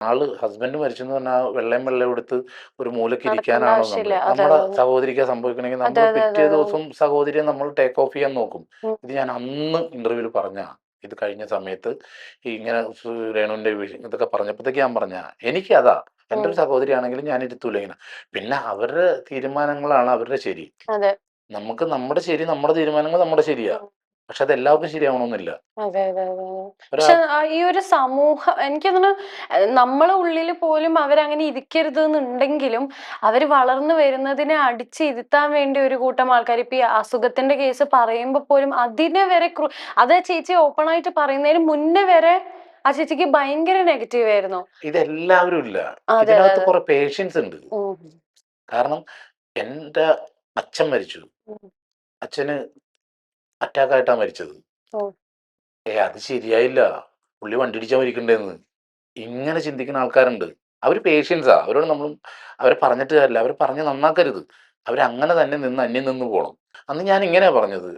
ആള് ഹസ്ബൻഡ് മരിച്ചെന്ന് പറഞ്ഞാൽ വെള്ളയും വെള്ളയും എടുത്ത് ഒരു മൂലയ്ക്ക് നടക്കേണ്ട ഇരിക്കാനാണോ നമ്മൾ? ആവശ്യമില്ല. അതെ നമ്മുടെ അതെ അതെ. സഹോദരിക്ക് സംഭവിക്കണമെങ്കിൽ അതെ നമ്മൾ അതെ അതെ പിറ്റേ അതെ. ദിവസം സഹോദരിയെ നമ്മൾ ടേക്ക് ഓഫ് ചെയ്യാൻ നോക്കും. ഉം. ഇത് ഞാൻ അന്ന് ഇന്റർവ്യൂവിൽ പറഞ്ഞ ഇത് കഴിഞ്ഞ സമയത്ത് ഇങ്ങനെ രേണുവിന്റെ ഇതൊക്കെ പറഞ്ഞപ്പോഴത്തേക്ക് ഞാൻ പറഞ്ഞ എനിക്കതാ എൻ്റെ ഉം. ഒരു സഹോദരിയാണെങ്കിലും ഞാൻ ഇരുത്തൂല ഇങ്ങനെ. പിന്നെ അവരുടെ തീരുമാനങ്ങളാണ് അവരുടെ ശരി. അതെ. നമുക്ക് നമ്മുടെ ശരി, നമ്മുടെ തീരുമാനങ്ങൾ നമ്മുടെ ശരിയാ. ഉം. പക്ഷെ അത് എല്ലാവർക്കും ശരിയാവണമെന്നില്ല. അതെ അതെ അതെ അതെ. ഒരാ പക്ഷെ ഈ ഒരു സമൂഹം എനിക്ക് തോന്നുന്നു നമ്മളെ ഉള്ളില് പോലും അവരങ്ങനെ ഇരിക്കരുത് എന്നുണ്ടെങ്കിലും അവര് വളർന്നു വരുന്നതിനെ അടിച്ചിരുത്താൻ വേണ്ടി ഒരു കൂട്ടം ആൾക്കാർ ഇപ്പൊ ഈ അസുഖത്തിന്റെ കേസ് പറയുമ്പോ പോലും അതിനെ വരെ അത് ആ ചേച്ചി ഓപ്പൺ ആയിട്ട് പറയുന്നതിന് മുന്നേ വരെ ആ ചേച്ചിക്ക് ഭയങ്കര നെഗറ്റീവ് ആയിരുന്നു. ഇതെല്ലാവരും ഇല്ല. അതെ അതെ ഇതിനകത്ത് അതെ. കുറെ പേഷ്യൻസ് ഉണ്ട്. ഉം. കാരണം എൻ്റെ അച്ഛൻ മരിച്ചു. ഉം. അച്ഛന് അറ്റാക്ക് ആയിട്ടാ മരിച്ചത്. ഉം. അത് ശരിയായില്ല. പുള്ളി വണ്ടിയിടിച്ചാ മരിക്കണ്ടേന്ന്. ഇങ്ങനെ ചിന്തിക്കുന്ന ആൾക്കാരുണ്ട്. അവര് പേഷ്യൻസാ. അവരോട് നമ്മൾ അവരെ പറഞ്ഞിട്ട് കാര്യമില്ല. അവരെ പറഞ്ഞ് നന്നാക്കരുത്. അവരങ്ങനെ തന്നെ നിന്ന് അന്യം നിന്ന് പോണം. അന്ന് ഞാൻ ഇങ്ങനെയാ പറഞ്ഞത്.